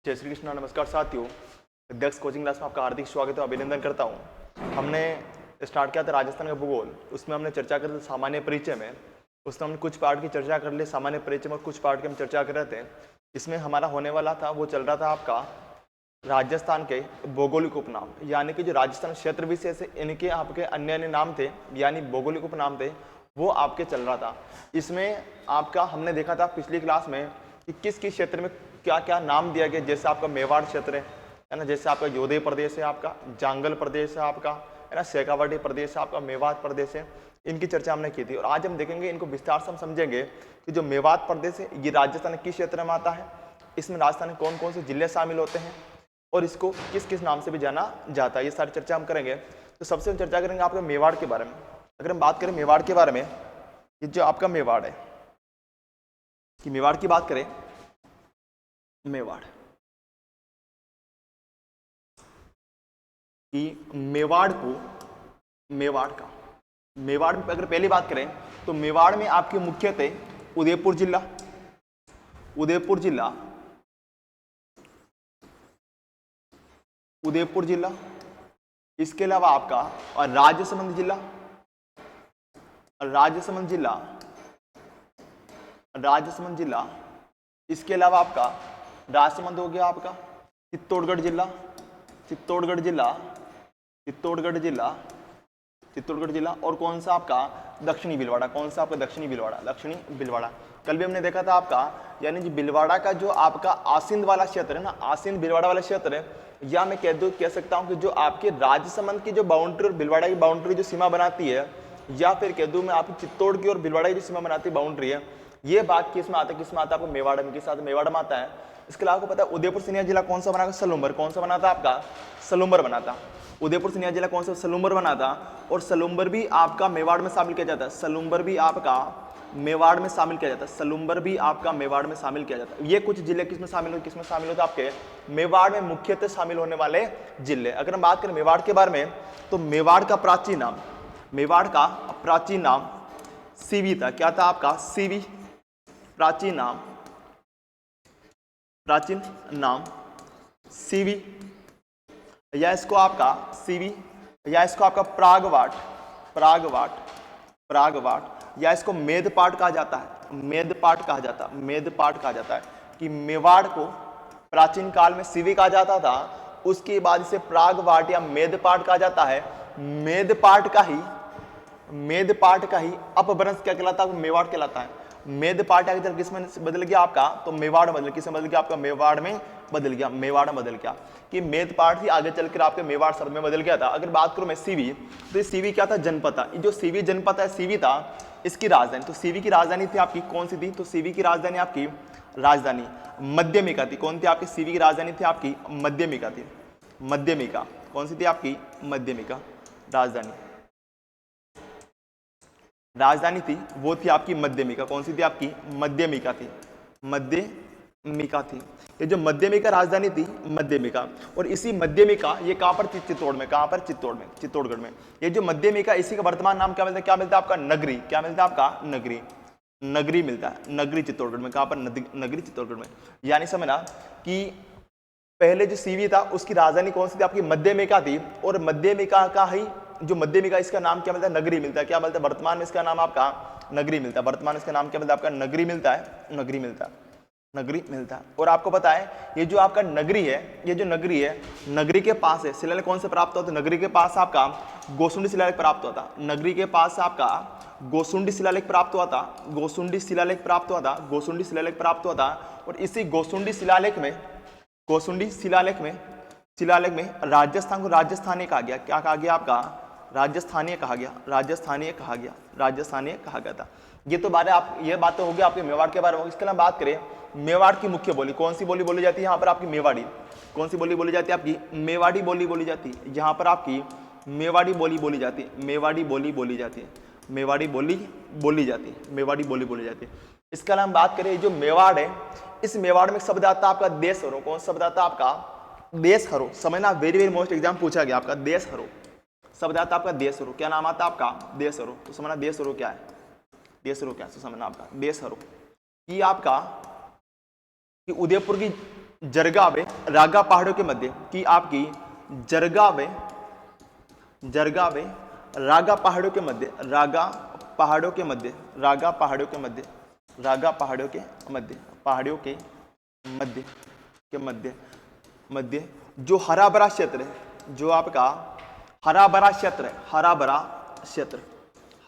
जय श्री कृष्ण। नमस्कार साथियों, दक्ष कोचिंग क्लास में आपका हार्दिक स्वागत है, अभिनंदन करता हूं। हमने स्टार्ट किया था राजस्थान का भूगोल, उसमें हमने चर्चा कर ली सामान्य परिचय में। उसमें हमने कुछ पार्ट की चर्चा कर ली सामान्य परिचय में, कुछ पार्ट की हम चर्चा कर रहे थे। इसमें हमारा होने वाला था वो चल रहा था आपका राजस्थान के भौगोलिक उपनाम, यानी कि जो राजस्थान क्षेत्र विशेष है इनके आपके अन्य अन्य नाम थे, यानी भौगोलिक उपनाम थे, वो आपके चल रहा था। इसमें आपका हमने देखा था पिछली क्लास में कि किस किस क्षेत्र में क्या क्या नाम दिया गया। जैसे आपका मेवाड़ क्षेत्र है ना, जैसे आपका योधे प्रदेश है, आपका जांगल प्रदेश है, आपका है ना शेखावाटी प्रदेश है, आपका मेवाड़ प्रदेश है। इनकी चर्चा हमने की थी और आज हम देखेंगे, इनको विस्तार से हम समझेंगे कि जो मेवाड़ प्रदेश है ये राजस्थान किस क्षेत्र में आता है, इसमें राजस्थान के कौन कौन से जिले शामिल होते हैं और इसको किस किस नाम से भी जाना जाता है। ये सारी चर्चा हम करेंगे। तो सबसे हम चर्चा करेंगे आपके मेवाड़ के बारे में। अगर हम बात करें मेवाड़ के बारे में, ये जो आपका मेवाड़ है कि मेवाड़ की बात करें, मेवाड़ कि मेवाड़ में अगर पहली बात करें तो मेवाड़ में आपके मुख्यतः उदयपुर जिला, इसके अलावा आपका और राजसमंद जिला, इसके अलावा आपका राजसमंद हो गया, आपका चित्तौड़गढ़ जिला और कौन सा आपका दक्षिणी भीलवाड़ा। दक्षिणी भीलवाड़ा कल भी हमने देखा था आपका, यानी जो भीलवाड़ा का जो आपका आसींद वाला क्षेत्र है ना, आसींद भीलवाड़ा वाला क्षेत्र है, या मैं कह सकता हूं कि जो आपके राजसमंद की जो बाउंड्री और भीलवाड़ा की बाउंड्री जो सीमा बनाती है, या फिर कह दूं मैं आपकी चित्तौड़ की और भीलवाड़ा की जो सीमा बनाती है बाउंड्री है, ये बात किस में आता है आपको मेवाड़ में, किस आता है मेवाड़ में आता है। इसके अलावा आपको पता है उदयपुर सिनिया जिला कौन सा बना, सलूम्बर। कौन सा बना था आपका, सलूम्बर बना था। उदयपुर सिनिया जिला कौन सा, सलूम्बर बना था। और सलूम्बर भी आपका मेवाड़ में शामिल किया जाता है, सलूम्बर भी आपका मेवाड़ में शामिल किया जाता है। ये कुछ जिले किसमें शामिल होते आपके मेवाड़ में मुख्यतः शामिल होने वाले जिले। अगर हम बात करें मेवाड़ के बारे में तो मेवाड़ का प्राचीन नाम सीवी था। क्या था आपका, सीवी। प्राचीन नाम सीवी, या इसको आपका सीवी, या इसको आपका प्रागवाट, या इसको मेदपाट कहा जाता है। कि मेवाड़ को प्राचीन काल में सीवी कहा जाता था, उसके बाद इसे प्रागवाट या मेदपाट कहा जाता है। मेदपाट का ही अपभ्रंश क्या कहलाता है, मेवाड़ कहलाता है। मेदपाट अगर किसमें बदल गया आपका, तो मेवाड़ बदल, किसमें बदल गया आपका, मेवाड़ में बदल गया। कि मेदपाट ही आगे चलकर आपके मेवाड़ शब्द में बदल गया था। अगर बात करूं मैं सीवी, तो ये सीवी क्या था, जनपद था। जो सीवी जनपद है, सीवी था इसकी राजधानी, तो सीवी की राजधानी थी आपकी कौन सी थी, तो सीवी की राजधानी आपकी राजधानी मध्यमिका थी। कौन थी आपकी, सीवी की राजधानी थी आपकी मध्यमिका थी। कौन सी थी आपकी, मध्यमिका राजधानी थी, वो थी आपकी मध्यमिका। कौन सी थी आपकी, मध्यमिका थी। ये जो मध्यमिका राजधानी थी, मध्यमिका, और इसी मध्यमिका ये कहां पर थी, चित्तौड़गढ़ में। ये जो मध्यमिका, इसी का वर्तमान नाम क्या मिलता है आपका, नगरी। क्या मिलता है आपका, नगरी मिलता है, नगरी चित्तौड़गढ़ में। कहां पर, नगरी चित्तौड़गढ़ में। यानी समझना कि पहले जो सीवी था उसकी राजधानी कौन सी थी आपकी, मध्यमिका थी, और मध्यमिका का ही जो मध्यमिका, इसका नाम क्या मिलता है, नगरी मिलता है। क्या मिलता है, वर्तमान में इसका नाम आपका नगरी मिलता है। वर्तमान इसका नाम क्या मिलता है आपका, नगरी मिलता है। और आपको पता है ये जो आपका नगरी है, नगरी के पास है शिलालेख कौन से प्राप्त होता है, नगरी के पास आपका गोसुंडी शिलालेख प्राप्त हुआ था। नगरी के पास आपका गोसुंडी शिलालेख प्राप्त हुआ था। और इसी गोसुंडी शिलालेख में राजस्थान को राजस्थानीय कहा गया। क्या कहा गया आपका, राजस्थानीय कहा गया था। ये तो ये बातें होगी आपके मेवाड़ के बारे में। इसके अलावा बात करें मेवाड़ की मुख्य बोली, कौन सी बोली बोली जाती है यहाँ पर आपकी, मेवाड़ी। कौन सी बोली बोली जाती है आपकी, मेवाड़ी बोली बोली जाती है। यहाँ पर आपकी मेवाड़ी बोली बोली जाती है। इसके अलावा हम बात करें जो मेवाड़ है, इस मेवाड़ में शब्द आता है आपका देशहरो। कौन शब्द आता है आपका, देशहरो। समझना, वेरी वेरी एग्जाम पूछा गया आपका, देशहरो शब्द आता है आपका, देशहरो। क्या नाम आता है आपका, देशहरो। तो समझना देशहरो क्या है, तो समझना आपका देशहरो। ये आपका कि उदयपुर की जरगा व रागा पहाड़ों के मध्य, कि आपकी जरगा व रागा पहाड़ों के मध्य, रागा पहाड़ों के मध्य, रागा पहाड़ों के मध्य, रागा पहाड़ों के मध्य, पहाड़ियों के मध्य के मध्य मध्य जो हरा भरा क्षेत्र है, जो आपका हरा भरा क्षेत्र है, हरा भरा क्षेत्र,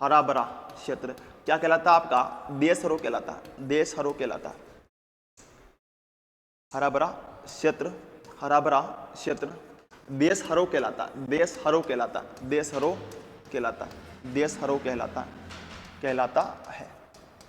हरा भरा क्षेत्र क्या कहलाता है आपका? देशहरो कहलाता है, देशहरो कहलाता है। हरा भरा क्षेत्र, हरा भरा क्षेत्र देशहरो कहलाता है, देशहरो कहलाता है, देशहरो कहलाता है, देशहरो कहलाता है,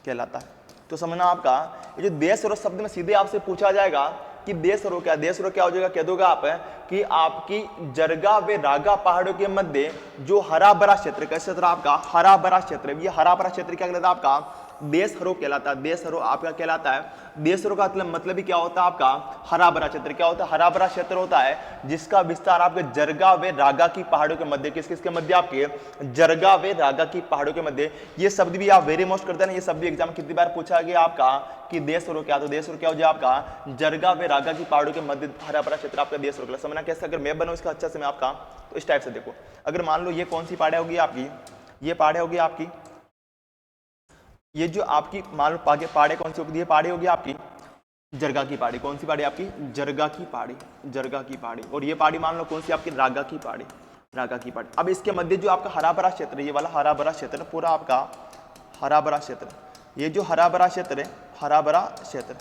कहलाता है। तो समझना आपका ये जो देशहरो शब्द में सीधे आपसे पूछा जाएगा कि देशहरो क्या, देशहरो क्या हो जाएगा, कह दोगे आप कि आपकी जरगा व रागा पहाड़ों के मध्य जो हरा भरा क्षेत्र, कैसे क्षेत्र आपका? हरा भरा क्षेत्र। ये हरा भरा क्षेत्र क्या कहलाता है आपका? देशहरो कहलाता है, देशहरो आपका कहलाता है। देशहरो का मतलब भी क्या होता है आपका? हरा भरा क्षेत्र। क्या होता है? हरा भरा क्षेत्र होता है जिसका विस्तार आपके जरगा व रागा की पहाड़ों के मध्य, किस किसके मध्य? आपके जरगा व रागा की पहाड़ों के मध्य। ये शब्द भी आप वेरी मोस्ट करते हैं, ये शब्द भी एग्जाम कितनी बार पूछा गया आपका कि देशहरो क्या? तो देशहरो क्या हो जाए आपका? जरगा व रागा की पहाड़ों के मध्य हरा भरा क्षेत्र आपका देशहरो। समझना कैसे? अगर मैं बनाऊं इसका अच्छा से मैं आपका, तो इस टाइप से देखो, अगर मान लो ये कौन सी पहाड़ी होगी आपकी? ये पहाड़ी होगी आपकी, ये जो आपकी मान लो पहाड़ी कौन सी होगी? ये पहाड़ी होगी आपकी जरगा की पहाड़ी। कौन सी पहाड़ी आपकी? जरगा की पहाड़ी, जरगा की पहाड़ी। और ये पहाड़ी मान लो कौन सी आपकी? रागा की पहाड़ी, रागा की पहाड़ी। अब इसके मध्य जो आपका हरा भरा क्षेत्र, ये वाला हरा भरा क्षेत्र पूरा आपका हरा भरा क्षेत्र, ये जो हरा भरा क्षेत्र है, हरा भरा क्षेत्र,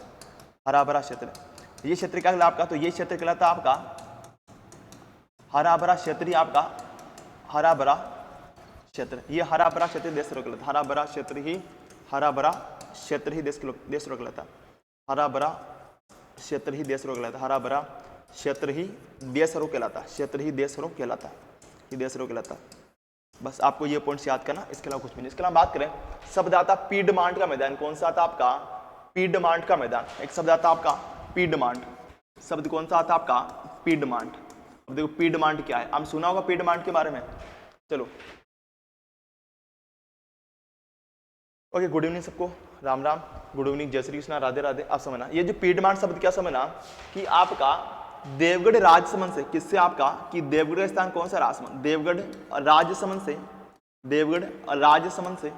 हरा भरा क्षेत्र, ये क्षेत्र क्या कहलाता आपका? तो ये क्षेत्र कहलाता आपका हरा भरा क्षेत्र ही आपका हरा भरा क्षेत्र। ये हरा भरा क्षेत्र देशहरो कहलाता, हरा भरा क्षेत्र ही, हरा भरा क्षेत्र ही देशहरो कहलाता, हरा भरा क्षेत्र ही देशहरो कहलाता, हरा भरा क्षेत्र ही देशहरो कहलाता, क्षेत्र ही देशहरो कहलाता, ही देशहरो कहलाता। बस आपको ये पॉइंट्स याद करना, इसके अलावा कुछ भी नहीं। इसके अलावा बात करें, शब्द आता पीडमांट का मैदान। कौन सा आता आपका? पीडमांट का मैदान। एक शब्द आता आपका पीडमांट, शब्द कौन सा आता आपका? पीडमांट। अब देखो पीडमांट क्या है, आप सुना होगा पीडमांट के बारे में। चलो ओके, गुड इवनिंग सबको, राम राम, गुड इवनिंग, जय श्री कृष्णा, राधे राधे। आप समझना ये जो पीडमांट शब्द क्या समझना कि आपका देवगढ़ राजसमंद से, किससे आपका? कि देवगढ़ स्थान कौन सा? राजसमंद। देवगढ़ राजसमंद से, देवगढ़ राजसमंद से,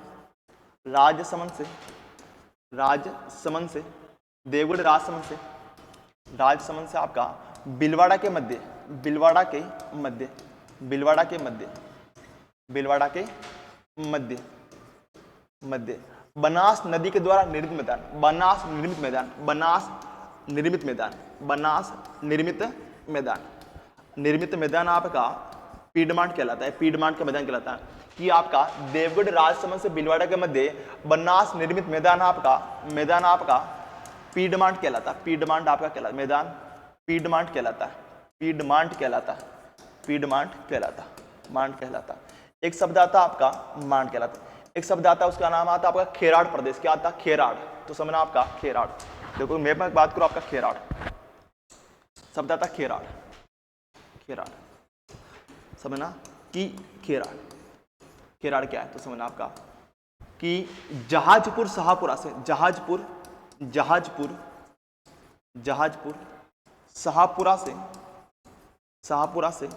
राजसमंद से, राजसमंद से, देवगढ़ राजसमंद से, राजसमंद से आपका बिलवाड़ा के मध्य, बिलवाड़ा के मध्य, बिलवाड़ा के मध्य, बिलवाड़ा के मध्य मध्य बनास नदी के द्वारा निर्मित मैदान, बनास निर्मित मैदान, बनास निर्मित मैदान, बनास निर्मित मैदान, निर्मित मैदान आपका पीडमांट कहलाता है, पीडमांट का मैदान कहलाता है। कि आपका देवगढ़ राजसमंद से बिलवाड़ा के मध्य बनास निर्मित मैदान आपका, मैदान आपका पीडमांट कहलाता, पीडमांट आपका कहलाता, मैदान पीडमांट कहलाता है, पीडमांट कहलाता, पीडमांट कहलाता, मांड कहलाता। एक शब्द आता आपका मांड कहलाता, एक शब्द आता है उसका नाम आता आपका खेराड़ प्रदेश। क्या आता? खेराड़। तो समझना आपका खेराड़। देखो मैं बात करूं आपका खेराड़, शब्द आता खेराड़, खेराड़, समझना कि खेराड़, खेराड़ क्या है? तो समझना आपका कि जहाजपुर शाहपुरा से, जहाजपुर, जहाजपुर, जहाजपुर शाहपुरा से, शाहपुरा से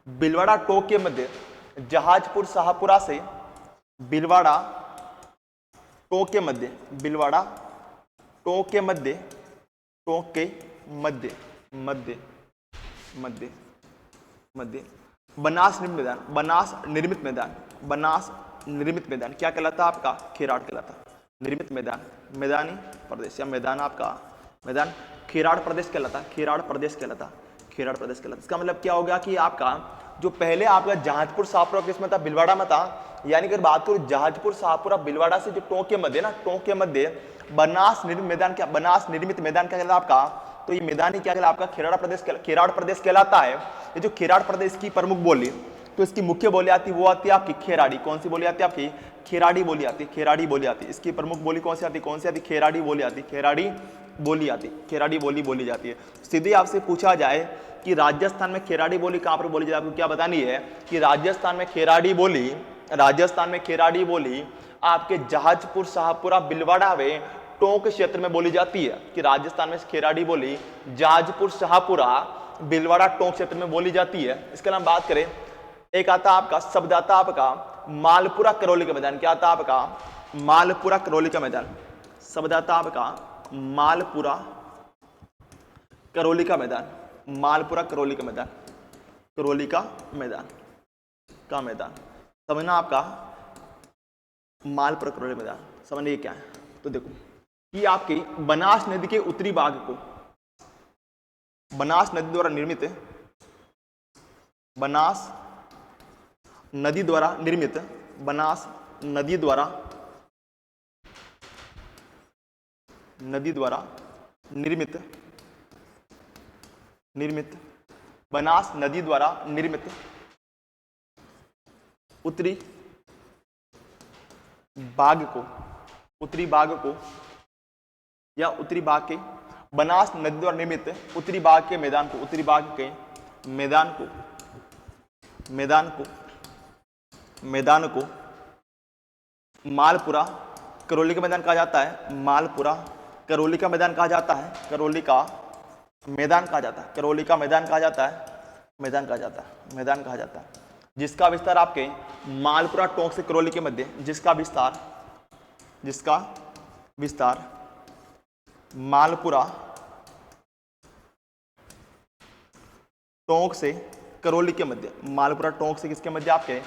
बिलवाड़ा टोक के मध्य, जहाजपुर शाहपुरा से बिलवाड़ा टोक के मध्य, बिलवाड़ा टोक के मध्य, टोक के मध्य, मध्य मध्य मध्य बनास निर्मित मैदान, बनास निर्मित मैदान, बनास निर्मित मैदान क्या कहलाता आपका? खेराड़ कहलाता। निर्मित मैदान, मैदानी प्रदेश या मैदान आपका, मैदान खेराड़ प्रदेश कहलाता, खेराड़ प्रदेश कहलाता, खेराड़ प्रदेश कहलाता। इसका मतलब क्या हो गया कि आपका जो पहले आपका जहाजपुर शाहपुरा किसमें था? बिलवाड़ा में था। यानी अगर बात करूं जहाजपुर शाहपुरा बिलवाड़ा से जो टोंक के मध्य ना, टोंक के मध्य बनास निर्मित मैदान, क्या बनास निर्मित मैदान क्या कहलाता आपका? तो ये मैदान ही क्या कहलाता आपका? खेराड़ प्रदेश, खेराड़ प्रदेश कहलाता है। ये जो खेराड़ प्रदेश की प्रमुख बोली, तो इसकी मुख्य बोली आती है वो आती है आपकी खेराड़ी। कौन सी बोली आती है आपकी? खेराड़ी बोली आती है, खेराड़ी बोली आती है। इसकी प्रमुख बोली कौन सी आती है? कौन सी आती है? खेराड़ी बोली आती है, खेराड़ी बोली आती, खेराड़ी बोली बोली जाती है। सीधे आपसे पूछा जाए कि राजस्थान में खेराड़ी बोली कहाँ पर बोली जाती है, आपको क्या बतानी है कि राजस्थान में खेराड़ी बोली, राजस्थान में खेराड़ी बोली आपके जहाजपुर शाहपुरा बिलवाड़ा में टोंक क्षेत्र में बोली जाती है, कि राजस्थान में खेराड़ी बोली जाजपुर, शाहपुरा, भीलवाड़ा टोंक क्षेत्र में बोली जाती है। इसके अलावा बात करें, एक आता आपका शब्द आता आपका मालपुरा करौली का मैदान। क्या आता आपका? मालपुरा करौली का मैदान। शब्द आता आपका मालपुरा करौली का मैदान। मालपुरा करौली का मैदान, करौली का मैदान का मैदान समझना आपका मालपुरा करौली मैदान। समझिए क्या है, तो देखो कि आपकी बनास नदी के उत्तरी भाग को बनास नदी द्वारा निर्मित, बनास नदी द्वारा निर्मित, बनास नदी द्वारा निर्मित बनास नदी द्वारा निर्मित उत्तरी भाग को या उत्तरी भाग के बनास नदी द्वारा निर्मित उत्तरी भाग के मैदान को, उत्तरी भाग के मैदान को मालपुरा करौली का मैदान कहा जाता है। मालपुरा करौली का मैदान कहा जाता है। करौली का मैदान कहा जाता है। करौली का मैदान कहा जाता है। मैदान कहा जाता है। मैदान कहा जाता है, जिसका विस्तार आपके मालपुरा टोंक से करौली के मध्य, जिसका विस्तार मालपुरा टोंक से करौली के मध्य, मालपुरा टोंक से किसके मध्य? आपके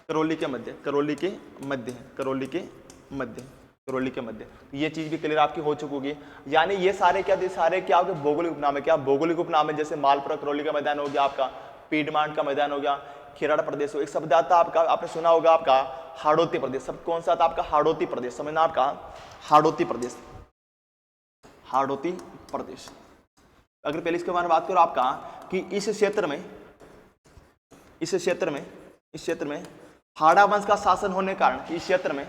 करौली के मध्य, करौली के मध्य। ये चीज भी क्लियर आपकी हो चुकी होगी। यानी ये सारे क्या आपके भौगोलिक उपनाम है। क्या भौगोलिक उपनाम है? जैसे मालपुरा करौली का मैदान हो गया, आपका पीडमांट का मैदान हो गया, खेराड़ प्रदेश हो। एक शब्द आता आपका, आपने सुना होगा आपका हाड़ौती प्रदेश। सब कौन सा था आपका? हाड़ौती प्रदेश। समझना आपका हाड़ौती प्रदेश। अगर पहले इसके बारे में बात करो आपका कि इस क्षेत्र में हाड़ा वंश का शासन होने के कारण, इस क्षेत्र में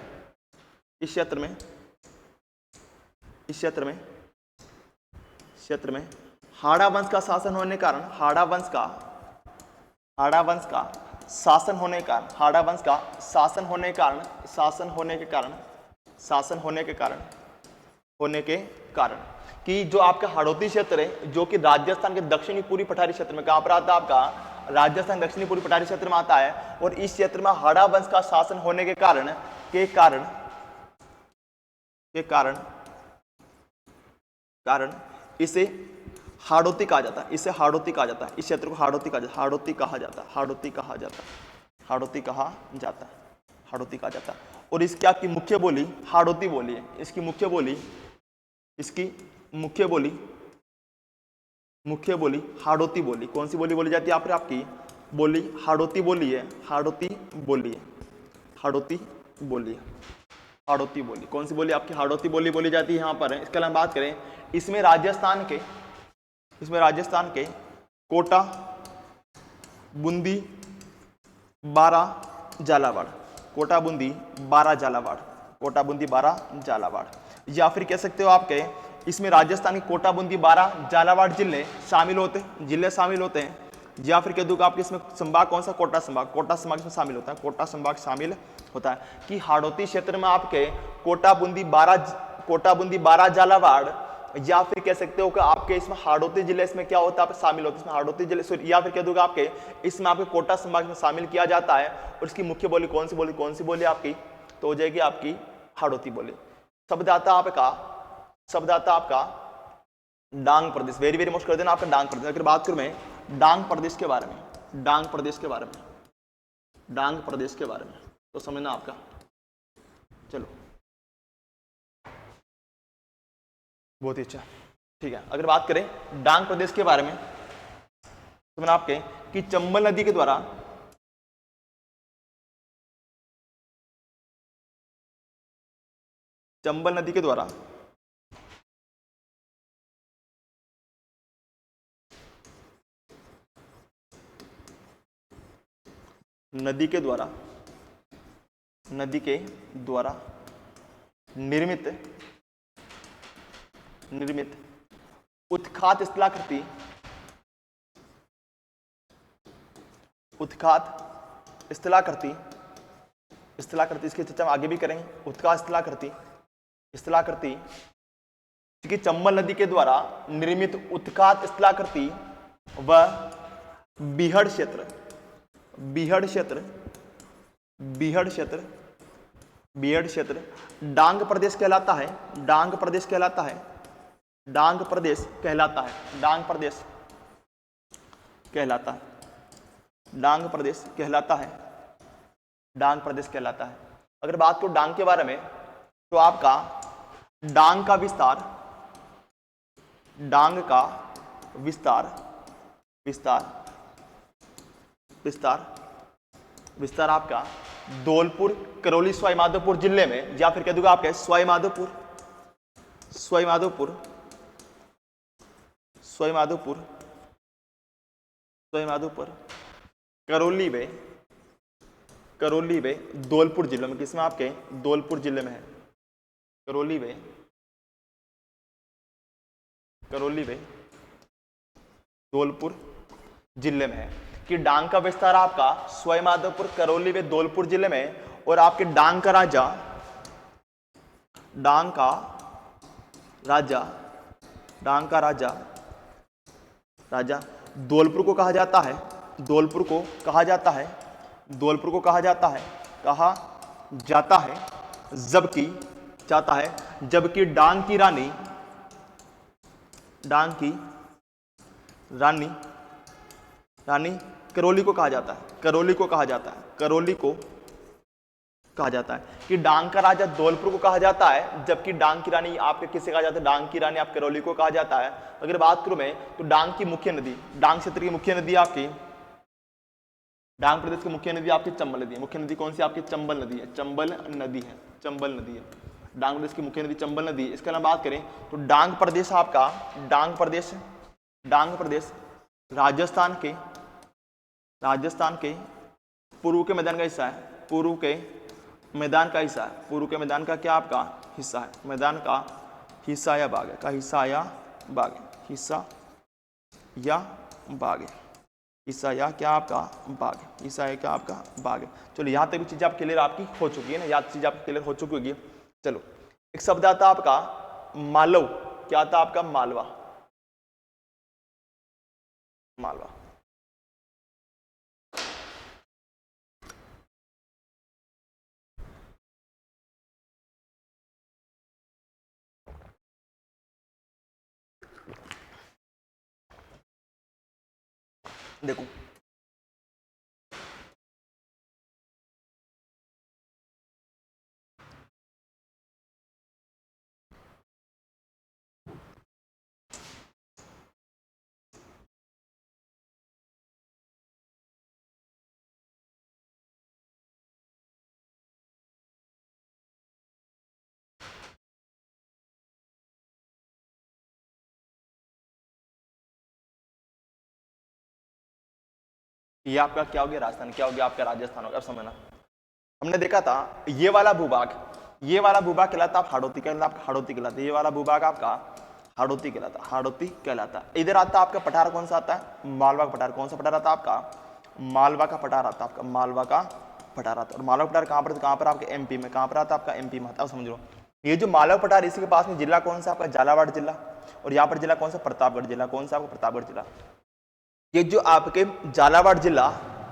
हाड़ा वंश का शासन होने के कारण, हाड़ा वंश का शासन होने के कारण कि जो आपका हाड़ौती क्षेत्र है, जो कि राजस्थान के दक्षिणी पूर्वी पठारी क्षेत्र में, कहां पर आता है आपका? राजस्थान दक्षिणी पूर्वी पठारी क्षेत्र में आता है। और इस क्षेत्र में हाड़ा वंश का शासन होने के कारण इसे हाड़ौती कहा जाता है। इस क्षेत्र को हाड़ौती कहा जाता है। और इसकी आपकी मुख्य बोली हाड़ौती बोली है। इसकी मुख्य बोली हाड़ौती बोली। कौन सी बोली बोली जाती है? यहाँ पर आपकी बोली हाड़ौती बोली है। हाड़ौती बोली कौन सी बोली? आपकी हाड़ौती बोली बोली जाती है यहाँ पर। इसके अलावा बात करें, इसमें राजस्थान के कोटा, बूंदी, बारा, झालावाड़, या फिर कह सकते हो आपके इसमें राजस्थान के कोटा, बूंदी, बारा, झालावाड़ जिले शामिल होते हैं। या फिर कह दूंगा आपके इसमें संभाग कौन सा? कोटा संभाग इसमें शामिल होता है। कोटा संभाग शामिल होता है कि हाड़ौती क्षेत्र में आपके कोटा, बूंदी, बारा, झालावाड़, या फिर कह सकते हो कि आपके इसमें हाड़ौती जिले इसमें क्या होता है? शामिल होता है। इसमें हाड़ौती जिले, या फिर कह दूंगा आपके इसमें आपके कोटा संभाग में शामिल किया जाता है। और इसकी मुख्य बोली कौन सी बोली आपकी? तो हो जाएगी आपकी हाड़ौती बोली। शब्द आता आपका डांग प्रदेश। वेरी वेरी मोस्ट कर देना आपका डांग प्रदेश। अगर बात करूं मैं डांग प्रदेश के बारे में, तो समझना आपका। चलो बहुत ही अच्छा, ठीक है। अगर बात करें डांग प्रदेश के बारे में, तो मैंने आपके कि चंबल नदी के द्वारा नदी के द्वारा निर्मित उत्खात स्थलाकृति इसकी चर्चा हम आगे भी करेंगे। उत्खात स्थलाकृति कि चंबल नदी के द्वारा निर्मित उत्खात स्थलाकृति व बीहड़ क्षेत्र डांग प्रदेश कहलाता है। डांग प्रदेश कहलाता है। डांग प्रदेश कहलाता है। डांग प्रदेश कहलाता है। डांग प्रदेश कहलाता है। डांग प्रदेश कहलाता है। अगर बात करो डांग के बारे में तो आपका डांग का विस्तार, डांग का विस्तार विस्तार विस्तार विस्तार आपका धौलपुर, करौली, सवाई माधोपुर जिले में, या फिर कह दूंगा आपके सवाई माधोपुर, सवाई माधोपुर, सवाई माधोपुर, सवाई माधोपुर, करौली में, करौली में, धौलपुर जिले में, किसमें आपके धौलपुर जिले में है। करौली में, करौली में, धौलपुर जिले में है कि डांग का विस्तार आपका सवाई माधोपुर, करौली व धौलपुर जिले में, और आपके डांग का राजा, डांग का राजा, डांग का राजा, राजा धौलपुर को कहा जाता है। धौलपुर को कहा जाता है। धौलपुर को कहा जाता है। कहा जाता है जबकि जाता है जबकि डांग की रानी, डांग की रानी, रानी करौली को कहा जाता है। करौली को कहा जाता है। करौली को कहा जाता है कि डांग का राजा धौलपुर को कहा जाता है, जबकि डांग की रानी आपके किसे कहा जाता है, डांग की रानी आप करौली को कहा जाता है। अगर बात करूं मैं तो डांग की मुख्य नदी, डांग क्षेत्र की मुख्य नदी आपकी, डांग प्रदेश की मुख्य नदी आपकी चंबल नदी है। मुख्य नदी कौन सी आपकी चंबल नदी है। चंबल नदी है। चंबल नदी है। डांग प्रदेश की मुख्य नदी चंबल नदी है। इसके अलावा बात करें तो डांग प्रदेश आपका, डांग प्रदेश, डांग प्रदेश राजस्थान के, राजस्थान के पूर्व के मैदान का हिस्सा है। पूर्व के मैदान का हिस्सा है। पूर्व के मैदान का क्या आपका हिस्सा है। मैदान का हिस्सा या भाग है। का हिस्सा या भाग है। हिस्सा या भाग है। हिस्सा या क्या आपका भाग है। हिस्सा या क्या आपका भाग है। चलो यहाँ तक भी चीजें आप क्लियर आपकी हो चुकी है ना, याद चीज आपकी क्लियर हो चुकी होगी। चलो एक शब्द आता आपका मालव। क्या आता आपका मालवा। मालवा। देखो ये आपका क्या हो गया राजस्थान, क्या हो गया आपका राजस्थान हो गया। अब समझना, हमने देखा था ये वाला भूभाग, ये वाला भूभाग कहलाता आप हाड़ौती, कहलाता आपका हाड़ौती कहलाता। ये वाला भूभाग आपका हाड़ौती कहलाता, हाड़ौती कहलाता। इधर आता आपका पठार कौन सा आता है, मालवा का पठार। कौन सा पठार आता आपका, मालवा का पठार आता आपका, मालवा का पठार आता। और मालवा पठार कहाँ पर आपके एमपी में, कहाँ पर आता आपका एमपी में आता। अब समझ लो ये जो मालवा पठार इसी के पास में जिला कौन सा आपका झालावाड़ जिला, और यहाँ पर जिला कौन सा प्रतापगढ़ जिला। कौन सा आपका प्रतापगढ़ जिला। ये जो आपके झालावाड़ जिला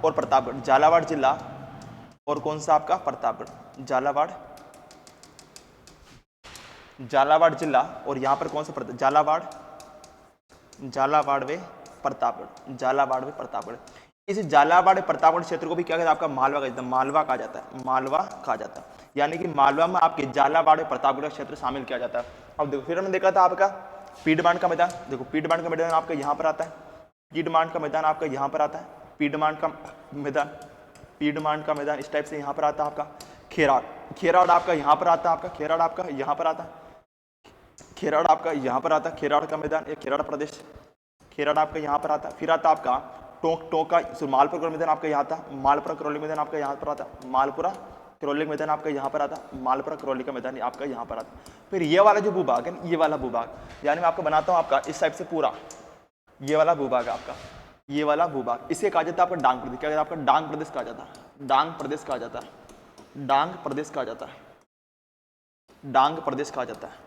और प्रतापगढ़, झालावाड़ जिला और कौन सा आपका प्रतापगढ़, झालावाड़, झालावाड़ जिला और यहाँ पर कौन सा झालावाड़, झालावाड़ वे प्रतापगढ़, झालावाड़ वे प्रतापगढ़। इस झालावाड़ प्रतापगढ़ क्षेत्र को भी क्या कहते हैं आपका मालवा का, मालवा कहा जाता है, मालवा कहा जाता है। यानी कि मालवा में आपके झालावाड़ प्रतापगढ़ क्षेत्र शामिल किया जाता है। अब देखो फिर हमने देखा था आपका पीडमांड का मैदान। देखो पीडमांड का मैदान आपका यहाँ पर आता है, पीडमांड का मैदान आपका यहाँ पर आता है, पीडमांड का मैदान, पीडमांड का मैदान इस टाइप से यहाँ पर आता है आपका। खेराड़, खेराड़ आपका यहाँ पर आता है आपका, खेराड़ आपका यहाँ पर आता है, खेराड़ आपका यहाँ पर आता है, खेराड़ का मैदान, एक खेराड़ प्रदेश, खेराड़ आपका यहाँ पर आता है। फिर आता आपका टोंक का मालपुरा करौली मैदान आपका यहाँ आता है, मालपुरा करौली मैदान आपका यहाँ पर आता है, मालपुरा करौली मैदान आपका यहाँ पर आता है, मालपुरा करौली का मैदान आपका यहाँ पर आता है। फिर ये वाला जो भूभाग है, ये वाला भूभाग, यानी मैं आपको बनाता हूँ आपका इस टाइप से पूरा, ये वाला भूभाग आपका, ये वाला भूभाग, इसे कहा जाता है आपका डांग प्रदेश। क्या कहता है आपका डांग प्रदेश कहा जाता है, डांग प्रदेश कहा जाता है, डांग प्रदेश कहा जाता है, डांग प्रदेश कहा जाता है।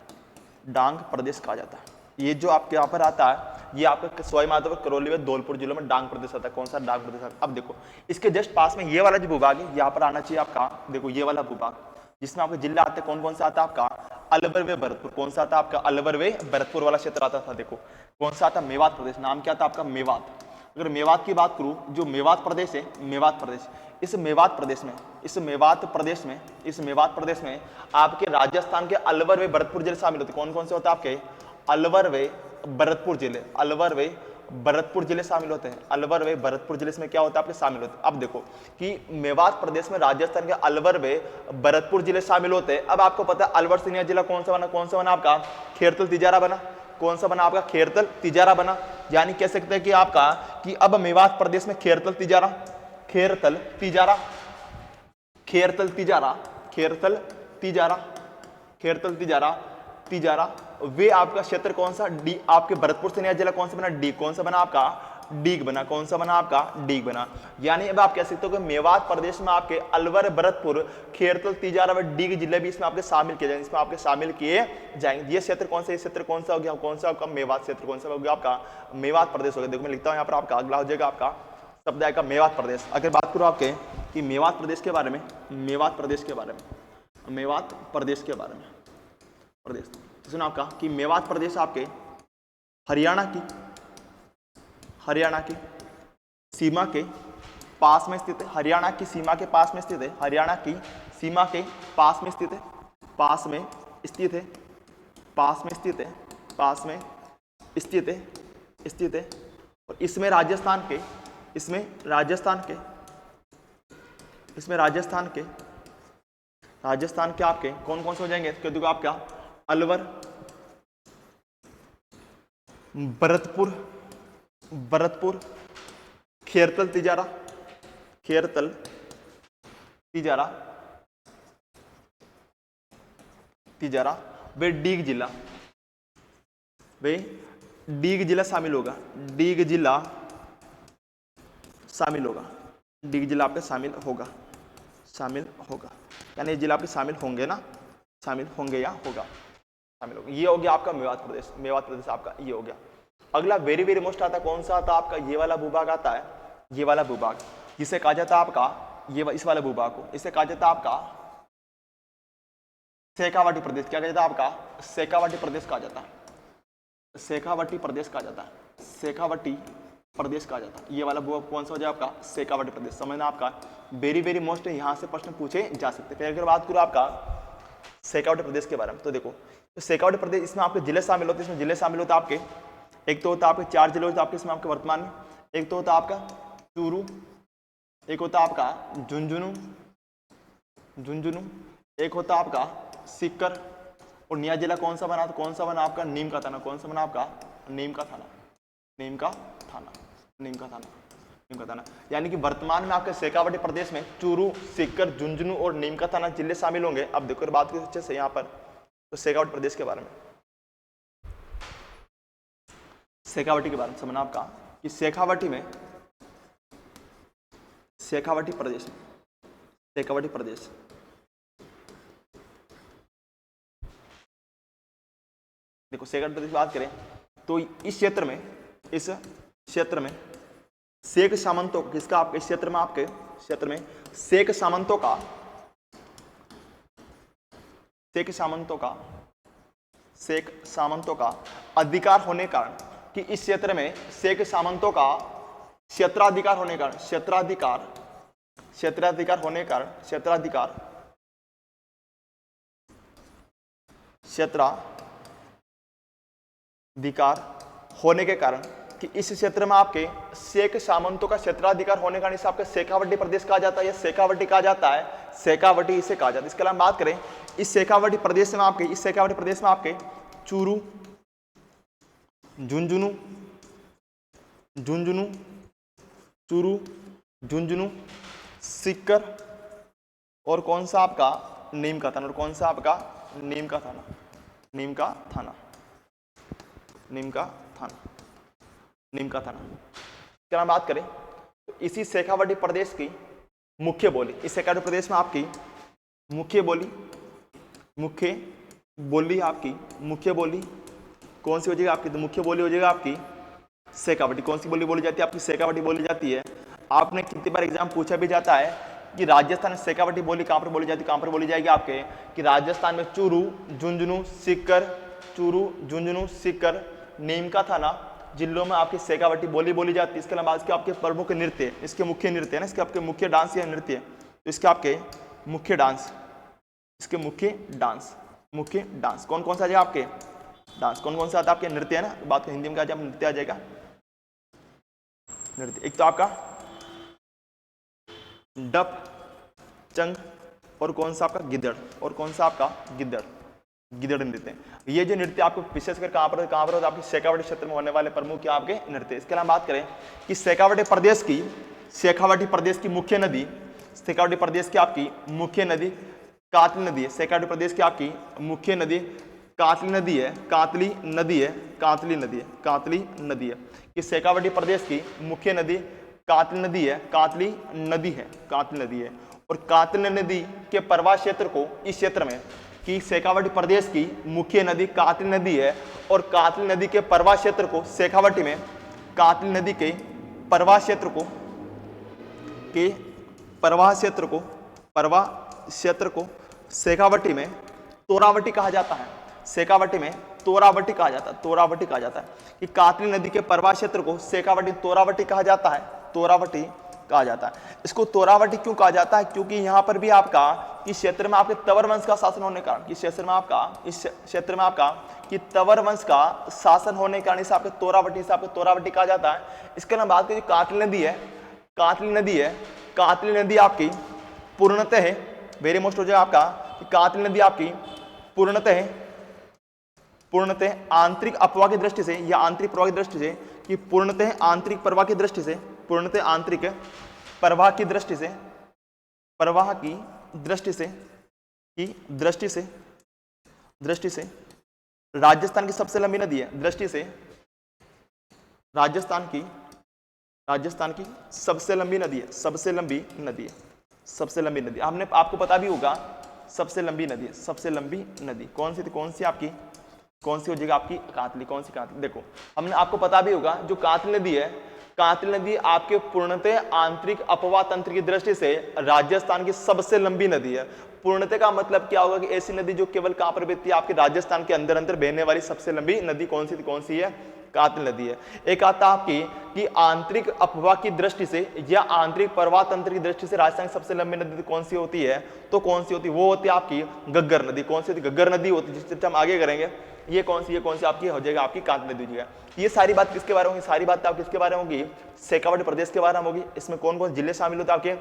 डांग प्रदेश कहा जाता है। ये जो आपके यहाँ पर आता है ये आपका सवाई माधोपुर, करौली व धौलपुर जिलों में डांग प्रदेश आता है। कौन सा? डांग प्रदेश आता है। अब देखो इसके जस्ट पास में ये वाला जो भूभाग है यहाँ पर आना चाहिए आपका, देखो ये वाला भूभाग जिसमें आपके जिला आते हैं। कौन कौन सा आता है आपका? अलवर व भरतपुर। कौन सा आता है आपका? अलवर व भरतपुर वाला क्षेत्र आता था। देखो कौन सा आता? मेवात प्रदेश। नाम क्या था आपका? मेवात। अगर मेवात की बात करूं, जो मेवात प्रदेश है, मेवात प्रदेश, इस मेवात प्रदेश में आपके राजस्थान के अलवर व भरतपुर जिले शामिल होते। कौन कौन से होते हैं आपके? अलवर व भरतपुर जिले, अलवर व भरतपुर जिले शामिल होते हैं। अलवर व भरतपुर जिले में क्या होता है आपके? शामिल होते हैं। अब देखो कि मेवात प्रदेश में राजस्थान के अलवर व भरतपुर जिले शामिल होते हैं। अब आपको पता है अलवर से नया जिला कौन सा बना? कौन सा बना आपका? खेरतल तिजारा बना। कौन सा बना आपका? खेरतल तिजारा बना। यानी कह सकते हैं कि आपका कि अब मेवात प्रदेश में खेरतल तिजारा, खेरतल तिजारा, खेरतल तिजारा, खेरतल तिजारा, खेरतल तिजारा, तिजारा, वे आपका क्षेत्र कौन सा? डी। आपके भरतपुर से नया जिला कौन सा बना? डी। कौन सा बना आपका? डीग बना। कौन सा बना आपका? डीग बना। यानी अब आप कह सकते हो कि मेवात प्रदेश में आपके अलवर, भरतपुर, खेरतल तिजारा व डीग जिले भी इसमें आपके शामिल किए जाएंगे, इसमें आपके शामिल किए जाएंगे। ये क्षेत्र कौन सा? ये क्षेत्र कौन सा हो गया? कौन सा आपका? मेवात क्षेत्र। कौन सा हो गया आपका? मेवात प्रदेश हो गया। देखो मैं लिखता हूँ यहाँ पर आपका अगला हो जाएगा आपका शब्द आएगा मेवात प्रदेश। अगर बात करो आपके कि मेवात प्रदेश के बारे में, मेवात प्रदेश के बारे में, मेवात प्रदेश के बारे में, प्रदेश सुना आपका कि मेवात प्रदेश आपके हरियाणा की सीमा के पास में स्थित है। हरियाणा की सीमा के पास में स्थित है। हरियाणा की सीमा के पास में स्थित है। पास में स्थित है। पास में स्थित है। पास में स्थित है। स्थित है। और इसमें राजस्थान के आपके कौन कौन से हो जाएंगे? तो देखो आपका अलवर, भरतपुर, खेरतल तिजारा, खेरतल तिजारा, तिजारा, वे डीग जिला शामिल होगा। डीग जिला शामिल होगा। डीग जिला आपके शामिल होगा। यानी ये जिला आपके शामिल होंगे ना? शामिल होंगे या होगा? शामिल होगा। ये हो गया आपका मेवात प्रदेश। मेवात प्रदेश आपका ये हो गया। अगला वेरी वेरी मोस्ट आता है। कौन सा आता है आपका? ये वाला भूभाग आता है। ये वाला भूभाग जिसे कहा जाता है आपका, ये इस वाले भूभाग को इसे कहा जाता है आपका शेखावाटी प्रदेश। क्या कहा जाता है आपका? शेखावाटी प्रदेश कहा जाता है। शेखावाटी प्रदेश कहा जाता है। शेखावाटी प्रदेश कहा जाता है। ये वाला भूभाग कौन सा हो जाए आपका? शेखावाटी प्रदेश। समझना आपका वेरी वेरी मोस्ट यहाँ से प्रश्न पूछे जा सकते हैं। अगर बात करूँ आपका शेखावाटी प्रदेश के बारे में तो देखो तो शेखावाटी प्रदेश इसमें आपके जिले शामिल होते हैं। इसमें जिले शामिल होते हैं आपके, एक तो होता है आपके 4 जिले होते हैं आपके इसमें आपके वर्तमान में। एक तो होता है आपका चूरू, एक होता है आपका झुंझुनू, एक होता है आपका सीकर, और नया जिला कौन सा बना? तो कौन सा बना आपका? नीम का थाना। कौन सा बना आपका? नीम का थाना। यानी कि वर्तमान में आपके शेखावाटी प्रदेश में चूरू, सीकर, झुंझुनू और नीम का थाना जिले शामिल होंगे। अब देखो बात करें अच्छे से यहाँ पर तो शेखावाटी प्रदेश के बारे में, शेखावाटी के बारे में समझना आपका कि शेखावाटी प्रदेश देखो शेखावाटी प्रदेश की बात करें तो इस क्षेत्र में शेख सामंतों किसका आपके इस क्षेत्र में शेख सामंतों का अधिकार होने के कारण कि इस क्षेत्र में शेख सामंतों का क्षेत्राधिकार होने के कारण कि इस क्षेत्र में आपके शेख सामंतों का क्षेत्राधिकार होने के कारण इसे आपका शेखावाटी प्रदेश कहा जाता है या शेखावाटी कहा जाता है। शेखावाटी इसे कहा जाता है। इसके अलावा बात करें इस शेखावाटी प्रदेश में आपके चूरू, झुंझुनू, सीकर और कौन सा आपका? नीम का थाना। और कौन सा आपका? नीम का थाना। क्या बात करें तो इसी शेखावाटी प्रदेश की मुख्य बोली, इस शेखावाटी प्रदेश में आपकी मुख्य बोली आपकी मुख्य बोली कौन सी हो जाएगी आपकी? तो मुख्य बोली हो जाएगा आपकी शेखावटी। कौन सी बोली बोली जाती है आपकी? शेखावटी बोली जाती है। आपने कितनी बार एग्जाम पूछा भी जाता है कि राजस्थान में शेखावटी बोली कहाँ पर बोली जाती है? कहाँ पर बोली जाएगी आपके? कि राजस्थान में चूरू, झुंझुनू, सीकर, चूरू, झुंझुनू, सीकर, नीमका थाना जिलों में आपकी शेखावटी बोली बोली जाती है। इसके अलावा इसके आपके प्रमुख नृत्य, इसके मुख्य नृत्य है ना, इसके आपके मुख्य डांस या नृत्य, तो इसके आपके मुख्य डांस, इसके मुख्य डांस कौन कौन सा आ जाएगा आपके? डांस कौन कौन सा आता है आपके? नृत्य है ना, बात को हिंदी में क्या जब नृत्य आ जाएगा? नृत्य। एक तो आपका डप, चंग और कौन सा आपका? गिद्दड़। और कौन सा आपका? गिद्दड़ नृत्य। ये जो नृत्य आपको विशेषकर कहाँ पर होता है? आपके शेखावटी क्षेत्र में होने वाले प्रमुख क्या आपके नृत्य। इसके अलावा बात करें कि शेखावटी प्रदेश की मुख्य नदी, शेखावटी प्रदेश की आपकी मुख्य नदी कातली नदी है। शेखावटी प्रदेश की आपकी मुख्य नदी कातली नदी है। कि शेखावटी प्रदेश की मुख्य नदी कातली नदी है। और कातली नदी के प्रवाह क्षेत्र को इस क्षेत्र में कि शेखावटी प्रदेश की मुख्य नदी कातली नदी है और कातली नदी के प्रवाह क्षेत्र को शेखावटी में कातली नदी के प्रवाह क्षेत्र को शेखावटी में तोरावटी कहा जाता है। तोरावटी कहा जाता है कि कातली नदी के प्रवाह क्षेत्र को शेखावटी तोरावटी कहा जाता है। इसको तोरावटी क्यों कहा जाता है? क्योंकि यहाँ पर भी आपका इस क्षेत्र में आपके तंवर वंश का शासन होने के कारण, इस क्षेत्र में आपका कि तंवर वंश का शासन होने के कारण इसे आपके तोरावटी कहा जाता है। इसके अलावा बात करिए कातली नदी आपकी पूर्णतः वेरी मोस्ट हो जाएगा आपका कि कातली नदी आपकी पूर्णतः आंतरिक अपवाह की दृष्टि से या आंतरिक प्रवाह की दृष्टि से कि पूर्णतः आंतरिक प्रवाह की दृष्टि से राजस्थान की सबसे लंबी नदी है। राजस्थान की सबसे लंबी नदी हमने आपको पता भी होगा सबसे लंबी नदी कौन सी आपकी? कौन सी हो जाएगा आपकी? कातली। कौन सी? कातली। देखो हमने आपको पता भी होगा जो कातली नदी आपके पूर्णतः आंतरिक अपवाह तंत्र की दृष्टि से राजस्थान की सबसे लंबी नदी है। पूर्णतः का मतलब क्या होगा कि ऐसी नदी जो केवल कहां पर बहती है? आपके राजस्थान के अंदर बहने वाली सबसे लंबी नदी कौन सी है? कातली नदी है। एक आता आपकी कि आंतरिक अपवाह की दृष्टि से या आंतरिक प्रवाह तंत्र की दृष्टि से राजस्थान की सबसे लंबी नदी कौन सी होती है? तो कौन सी होती है? वो होती है आपकी घग्गर नदी। कौन सी होती है? घग्गर नदी होती है, जिस चर्चा हम आगे करेंगे। ये कौन सी आपकी हो जाएगा? आपकी कातली नदी है। ये सारी बात किसके बारे में होगी? सारी बात आप किसके बारे में होगी? शेखावटी प्रदेश के बारे में होगी। इसमें कौन कौन जिले शामिल होते हैं आपके?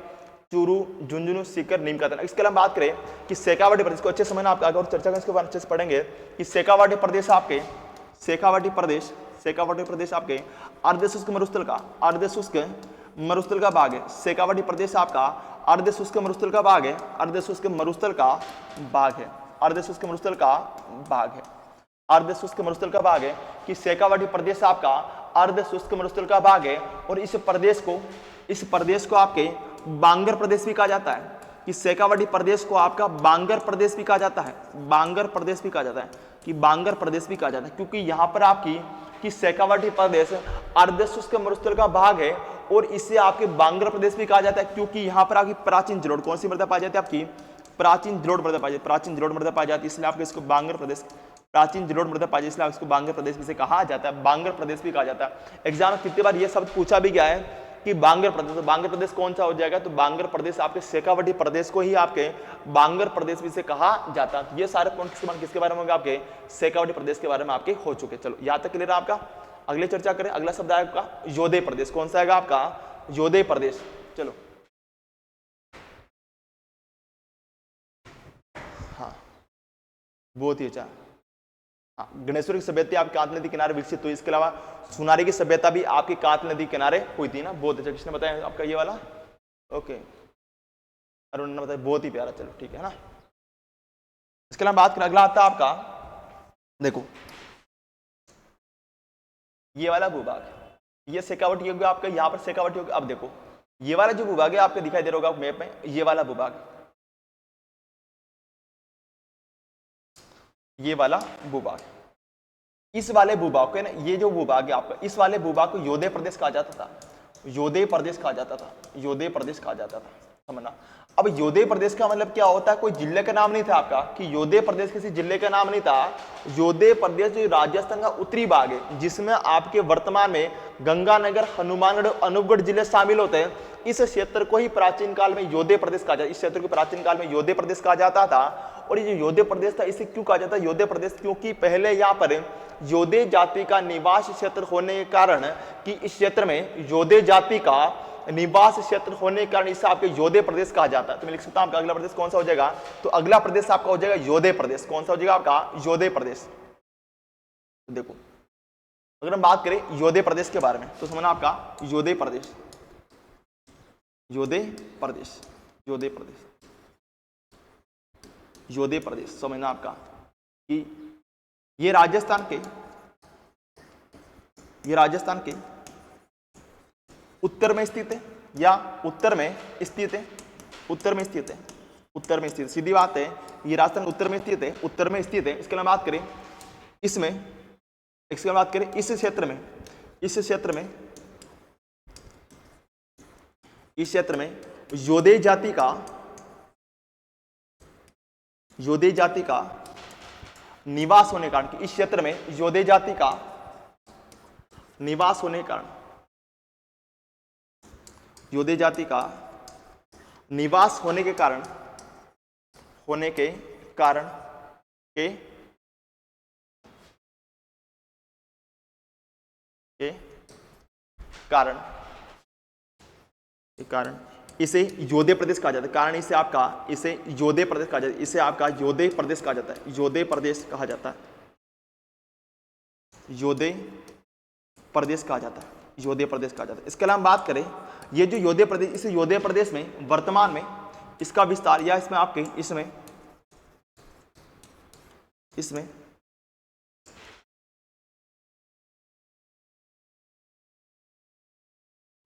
चूरू, झुंझुनू, सीकर, नीमका थाना। इसके अलावा बात करें कि शेखावटी प्रदेश को अच्छे समझना, आप आगे और चर्चा करें इसके बारे में अच्छे से पढ़ेंगे कि शेखावटी प्रदेश आपके आपके अर्धशुष्क मरुस्थल का भाग है। शेखावटी प्रदेश आपका अर्धशुष्क मरुस्थल का भाग है। कि शेखावटी प्रदेश आपका अर्धशुष्क मरुस्थल का भाग है और इस प्रदेश को आपके बांगर प्रदेश भी कहा जाता है। कि शेखावटी प्रदेश को आपका बांगर प्रदेश भी कहा जाता है। क्योंकि यहाँ पर आपकी कि शेखावटी प्रदेश अर्धशुष्क मरुस्थल का भाग है और इसे आपके बांगर प्रदेश भी कहा जाता है। क्योंकि यहाँ पर आपकी प्राचीन जलोढ़ कौन सी मृदा पाई जाती है? आपकी प्राचीन जलोढ़ मृदा पाई जाती है, इसलिए आपको इसको बांगर प्रदेश, प्राचीन जलोढ़ मृदा पाई जाती है, इसलिए इसको बांगर प्रदेश भी से कहा जाता है। बांगर प्रदेश भी कहा जाता है। एग्जाम में कितनी बार ये शब्द पूछा भी गया है कि बांगर प्रदेश, तो बांगर प्रदेश कौन सा हो जाएगा? तो बांगर प्रदेश आपके शेखावटी प्रदेश को ही आपके बांगर प्रदेश भी से कहा जाता है। ये सारे पॉइंट किसके बारे में होंगे? आपके शेखावटी प्रदेश के बारे में आपके हो चुके। चलो यहाँ तक क्लियर है आपका। अगले चर्चा करें। अगला शब्द आएगा आपका योधेय प्रदेश। कौन सा आएगा आपका? योधेय प्रदेश। चलो हाँ, बहुत ही अच्छा। गणेश्वर की सभ्यता आपकी कातली नदी किनारे विकसित हुई। इसके अलावा सुनारी की सभ्यता भी आपकी कातली नदी किनारे हुई थी ना। बहुत अच्छा। किसने बताया आपका ये वाला? ओके, अरुण ने बताया। बहुत ही प्यारा। चलो ठीक है ना। इसके अलावा बात करें, अगला आता है आपका, देखो ये वाला भूभाग, ये शेखावटी होगा आपका, यहाँ पर शेखावटी होगा। अब देखो ये वाला जो भूभाग है आपको दिखाई दे रहा होगा मैप में, ये वाला भूभाग, ये वाला भूभाग, इस वाले भूभाग को ना, ये जो भूभाग है आपका, इस वाले भूभाग को योदय प्रदेश कहा जाता था, योदय प्रदेश कहा जाता था, योदय प्रदेश कहा जाता था, समझना। अब योदय प्रदेश का मतलब क्या होता है, कोई जिले का नाम नहीं था आपका, कि योदय प्रदेश किसी जिले का नाम नहीं था। योदय प्रदेश जो राजस्थान का उत्तरी भाग है, जिसमें आपके वर्तमान में गंगानगर, हनुमानगढ़, अनूपगढ़ जिले शामिल होते हैं, इस क्षेत्र को ही प्राचीन काल में योदय प्रदेश कहा जाता, इस क्षेत्र को प्राचीन काल में योदय प्रदेश कहा जाता था। और ये जो योदय प्रदेश था, इसे क्यों कहा जाता है योदय प्रदेश, क्योंकि पहले यहाँ पर योदय जाति का निवास क्षेत्र होने के कारण, कि इस क्षेत्र में योदय जाति का निवास क्षेत्र होने के कारण इसे आपके योदय प्रदेश कहा जाता है। तो मैं लिख सकता हूं आपका अगला प्रदेश कौन सा हो जाएगा, तो अगला प्रदेश आपका हो जाएगा योदय प्रदेश। कौन सा हो जाएगा आपका, योदय प्रदेश। तो देखो, अगर हम बात करें योदय प्रदेश के बारे में, तो समझना आपका योदय प्रदेश, योदय प्रदेश, योदय प्रदेश, योदय प्रदेश समझना आपका कि ये राजस्थान के, ये राजस्थान के उत्तर में स्थित है, या उत्तर में स्थित है, उत्तर में स्थित है, उत्तर में स्थित, सीधी बात है, ये राजस्थान उत्तर में स्थित है, उत्तर में स्थित है। इसके लिए बात करें इसमें, इसके बात करें इस क्षेत्र में, इस क्षेत्र में, इस क्षेत्र में योदय जाति का, योदय जाति का निवास होने के कारण, कि इस क्षेत्र में योदय जाति का निवास होने के कारण, योदय जाति का निवास होने के कारण, होने के कारण के कारण, कारण इसे योदय प्रदेश कहा जाता है। कारण इसे आपका, इसे योदय प्रदेश कहा जाता है, इसे आपका योदय प्रदेश कहा जाता है, योदय प्रदेश कहा जाता है, योदय प्रदेश कहा जाता है, योदय प्रदेश कहा जाता है। इसके अलावा बात करें, ये जो योदय प्रदेश, इस योदय प्रदेश में वर्तमान में इसका विस्तार, या इसमें आपके, इसमें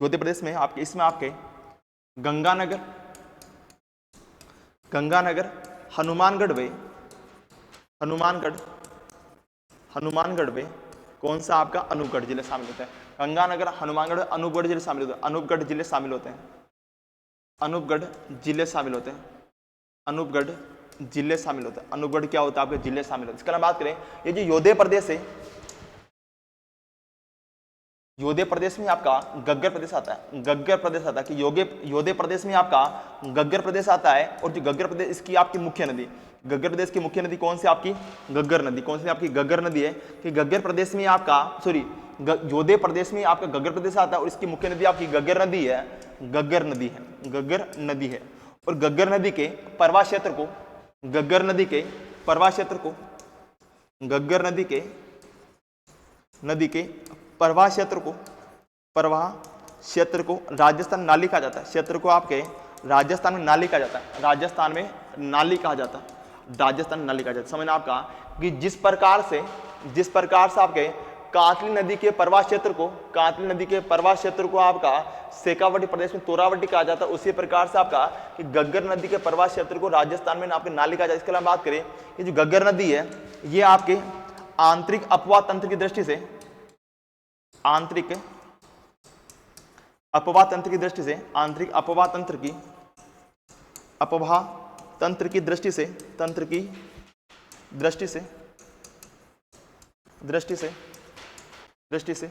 योदय प्रदेश में आपके, इसमें आपके गंगानगर, गंगानगर, हनुमानगढ़ वे, हनुमानगढ़, हनुमानगढ़ वे कौन सा आपका, अनूपगढ़ जिले शामिल होते हैं। गंगानगर, हनुमानगढ़, अनूपगढ़ जिले शामिल होते हैं, अनूपगढ़ जिले शामिल होते हैं, अनूपगढ़ जिले शामिल होते हैं, अनूपगढ़ जिले शामिल होते हैं। अनूपगढ़ क्या होता है आपके, जिले शामिल होते हैं। इसके अलावा बात करें, ये जो योदय प्रदेश है, योदय प्रदेश में आपका गग्गर प्रदेश आता है, गग्गर प्रदेश आता है, कि योदय प्रदेश में आपका गग्गर प्रदेश आता है। और जो गग्गर प्रदेश, इसकी आपकी मुख्य नदी, गग्गर प्रदेश की मुख्य नदी कौन सी आपकी, गग्गर नदी। कौन सी आपकी, गग्गर नदी है। कि गग्गर प्रदेश में आपका, सॉरी, योदय प्रदेश में आपका गग्गर प्रदेश आता है, और इसकी मुख्य नदी आपकी गग्गर नदी है, गग्गर नदी है, गग्गर नदी है। और गग्गर नदी के प्रवाह क्षेत्र को, गग्गर नदी के प्रवाह क्षेत्र को, गग्गर नदी के प्रवाह क्षेत्र को, प्रवाह क्षेत्र को राजस्थान नाली कहा जाता है। क्षेत्र को आपके राजस्थान में नाली कहा जाता है, राजस्थान में नाली कहा जाता है, राजस्थान में नाली कहा जाता है। समझना आपका कि जिस प्रकार से आपके कातली नदी के प्रवाह क्षेत्र को, कातली नदी के प्रवाह क्षेत्र को आपका शेखावटी प्रदेश में तोरावटी कहा जाता है, उसी प्रकार से आपका कि गग्गर नदी के प्रवाह क्षेत्र को राजस्थान में आपके नाली कहा जाता है। इसके अलावा बात करें, ये जो गग्गर नदी है, ये आपके आंतरिक अपवाह तंत्र की दृष्टि से, आंतरिक अपवाह तंत्र की दृष्टि से, आंतरिक अपवाह तंत्र की, अपवाह तंत्र की दृष्टि से, तंत्र की दृष्टि से, दृष्टि से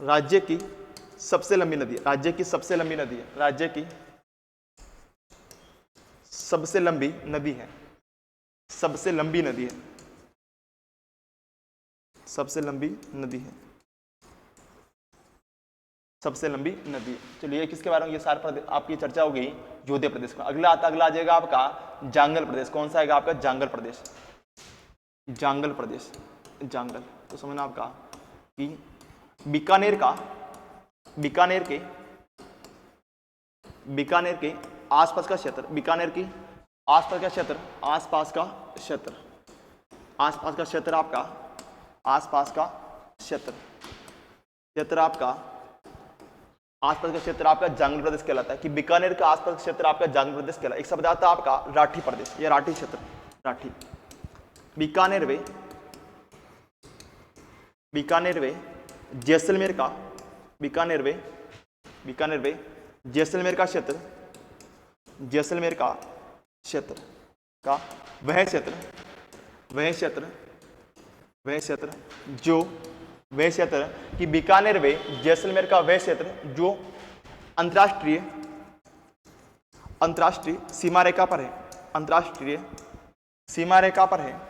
राज्य की सबसे लंबी नदी है, राज्य की सबसे लंबी नदी है, राज्य की सबसे लंबी नदी है, सबसे लंबी नदी है, सबसे लंबी नदी है, सबसे लंबी नदी है। चलिए किसके बारे में, ये सारे आपकी चर्चा हो गई योदय प्रदेश में। अगला आ जाएगा आपका जांगल प्रदेश। कौन सा आएगा आपका, जांगल प्रदेश, जांगल प्रदेश, जांगल। तो समझना आपका कि बीकानेर के आसपास का क्षेत्र, बीकानेर की आसपास का क्षेत्र, आसपास का क्षेत्र, आसपास का क्षेत्र आपका, आसपास का क्षेत्र, क्षेत्र आपका, आसपास का क्षेत्र आपका जांगल प्रदेश कहलाता है। कि बीकानेर का आसपास का क्षेत्र आपका जांगल प्रदेश कहलाता है। एक शब्द आता है आपका राठी प्रदेश, या राठी क्षेत्र, राठी, बीकानेर वे जैसलमेर का बीकानेर वे जैसलमेर का क्षेत्र का वह क्षेत्र कि बीकानेर वे जैसलमेर का वह क्षेत्र जो अंतर्राष्ट्रीय सीमा रेखा पर है, अंतर्राष्ट्रीय सीमा रेखा पर है,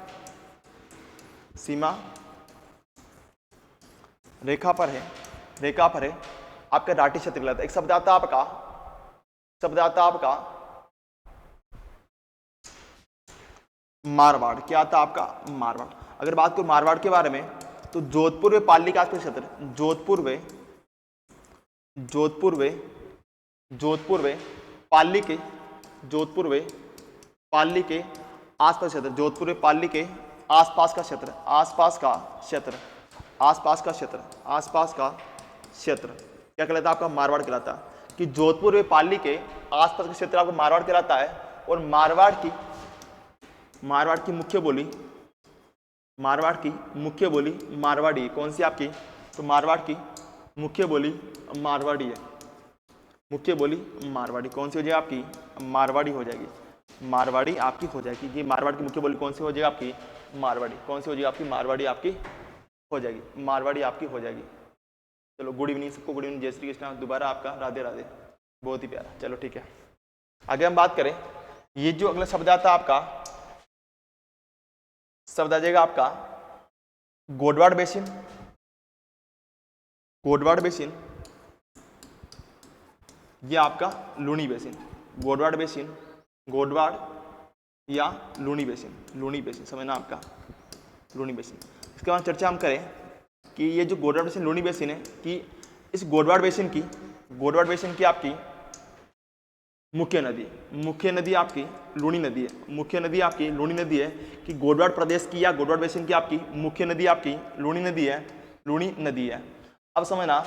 आपका राठी क्षेत्र कहलाता है। एक शब्द आता आपका मारवाड़। क्या आता आपका मारवाड़। अगर बात करूं मारवाड़ के बारे में तो जोधपुर व पाली का आसपास क्षेत्र, जोधपुर व पाली के आसपास क्षेत्र, जोधपुर व पाली के आसपास का क्षेत्र क्या कहलाता है आपका मारवाड़ कहलाता है। कि जोधपुर व पाली के आसपास का क्षेत्र आपका मारवाड़ कहलाता है। और मारवाड़ की मुख्य बोली मारवाड़ी। कौन सी आपकी, तो मारवाड़ की मुख्य बोली मारवाड़ी है। मारवाड़ी कौन सी हो जाएगी आपकी, मारवाड़ी हो जाएगी। मारवाड़ी आपकी हो जाएगी। ये मारवाड़ की मुख्य बोली कौन सी हो जाएगी आपकी, मारवाड़ी। कौन सी हो जाएगी आपकी, मारवाड़ी आपकी हो जाएगी। चलो गुड इवनिंग सबको, गुड इवनिंग, जय श्री कृष्ण। दोबारा आपका राधे राधे, बहुत ही प्यारा। चलो ठीक है, आगे हम बात करें। ये जो अगला शब्द आता है आपका, शब्द आ जाएगा आपका गोडवाड़ बेसिन। ये आपका लूनी बेसिन। गोडवाड़ या लूनी बेसिन समझना आपका, लूनी बेसिन। इसके बाद चर्चा हम करें कि ये जो गोडवाड़ बेसिन लूनी बेसिन है, कि इस गोडवाड़ बेसिन की आपकी मुख्य नदी आपकी लूनी नदी है। कि गोडवाड़ प्रदेश की या गोडवाड़ बेसिन की आपकी मुख्य नदी आपकी लूनी नदी है। अब समझना,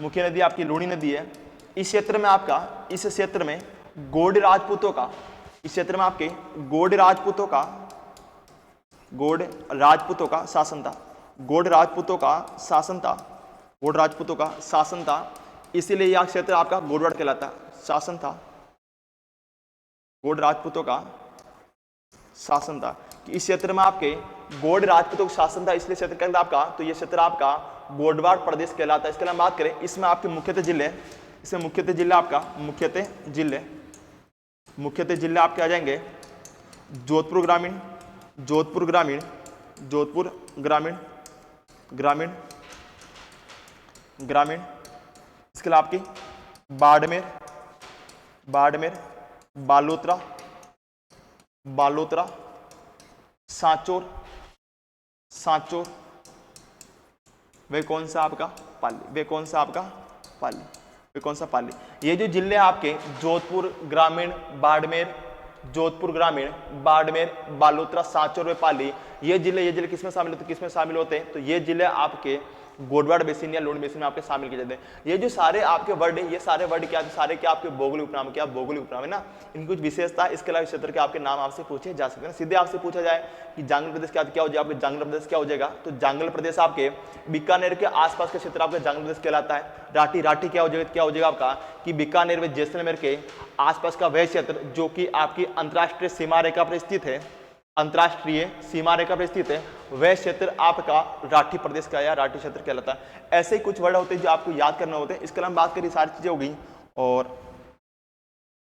मुख्य नदी आपकी लूनी नदी है। इस क्षेत्र में गौड़ राजपूतों का शासन था। इसीलिए यह क्षेत्र आपका गोडवाड़ कहलाता है। शासन था, गौड़ राजपूतों का शासन था। कि इस क्षेत्र में आपके गौड़ राजपूतों का शासन था, इसलिए क्षेत्र कहलाता आपका, तो ये क्षेत्र आपका गोडवाड़ प्रदेश कहलाता है। इसके लिए हम बात करें, इसमें आपके मुख्यतः जिले आपके आ जाएंगे जोधपुर ग्रामीण। इसके लिए आपकी बाड़मेर, बालोतरा, सांचौर, वे कौन सा आपका पाली। ये जो जिले आपके जोधपुर ग्रामीण, बाड़मेर, बालोतरा, सांचौर व पाली, ये जिले किसमें शामिल होते हैं, तो ये जिले आपके गोडवाड़ बेसिन या लूनी बेसिन में आपके शामिल किए जाते हैं। ये जो सारे आपके वर्ड है, ये सारे वर्ड क्या आपके भौगोलिक उपनाम है ना, इनकी कुछ विशेषता। इसके अलावा क्षेत्र के आपके नाम आपसे पूछे जा सकते हैं। सीधे आपसे पूछा जाए कि जांगल प्रदेश क्या हो जाएगा, आपके जांगल प्रदेश क्या हो जाएगा, तो जांगल प्रदेश आपके बीकानेर के आसपास के क्षेत्र आपका जांगल प्रदेश कहलाता है। राठी क्या हो जाएगा आपका, कि बीकानेर व जैसलमेर के आसपास का वह क्षेत्र जो कि आपकी अंतर्राष्ट्रीय सीमा रेखा पर स्थित है, वह क्षेत्र आपका राठी प्रदेश का या राठी क्षेत्र कहलाता है। ऐसे ही कुछ वर्ड होते हैं जो आपको याद करने होते हैं। इसके अलावा बात करिए, सारी चीजें हो गई। और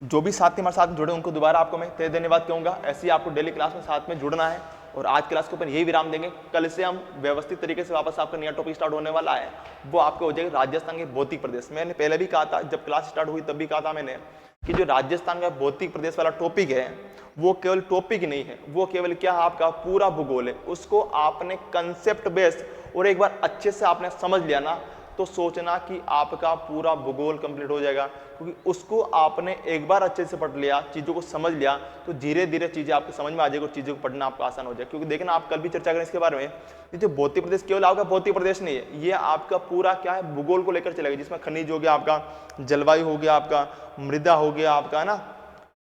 जो भी साथी हमारे साथ जुड़े उनको दोबारा आपको मैं तहे धन्यवाद कहूंगा। ऐसे ही आपको डेली क्लास में साथ में जुड़ना है। और आज क्लास के ऊपर यही विराम देंगे। कल से हम व्यवस्थित तरीके से वापस आपका नया टॉपिक स्टार्ट होने वाला है, वो आपको हो जाएगा राजस्थान के भौतिक प्रदेश। मैंने पहले भी कहा था, जब क्लास स्टार्ट हुई तब भी कहा था मैंने कि जो राजस्थान का भौतिक प्रदेश वाला टॉपिक है, वो केवल टॉपिक नहीं है, वो केवल क्या आपका पूरा भूगोल है। उसको आपने कंसेप्ट बेस्ड और एक बार अच्छे से आपने समझ लिया ना, तो सोचना कि आपका पूरा भूगोल कंप्लीट हो जाएगा। क्योंकि उसको आपने एक बार अच्छे से पढ़ लिया, चीज़ों को समझ लिया, तो धीरे धीरे चीज़ें आपको समझ में आ जाएगी और चीज़ों को पढ़ना आपका आसान हो जाएगा। क्योंकि देखना, आप कल भी चर्चा करें इसके बारे में, ये जो भौतिक प्रदेश केवल आपका भौतिक प्रदेश नहीं है, ये आपका पूरा क्या है, भूगोल को लेकर चलेगा, जिसमें खनिज हो गया आपका, जलवायु हो गया आपका, मृदा हो गया आपका, है ना,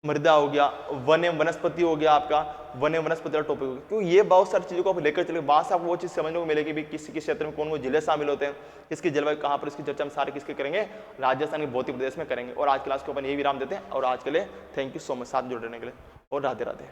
मृदा हो गया, वन एवं वनस्पति हो गया, आपका वन एवं वनस्पति का टॉपिक हो गया। क्योंकि ये बहुत सारी चीज़ों को आप लेकर चले, वहाँ से आपको वो चीज़ समझने को मिलेगी भी किस किस क्षेत्र में कौन कौन जिले शामिल होते हैं, किसकी जलवायु कहाँ पर, इसकी चर्चा हम सारे किसके करेंगे, राजस्थान के भौतिक प्रदेश में करेंगे। और आज क्लास को अपन यही विराम देते हैं और आज के लिए थैंक यू सो मच साथ जुड़ने के लिए और राधे राधे।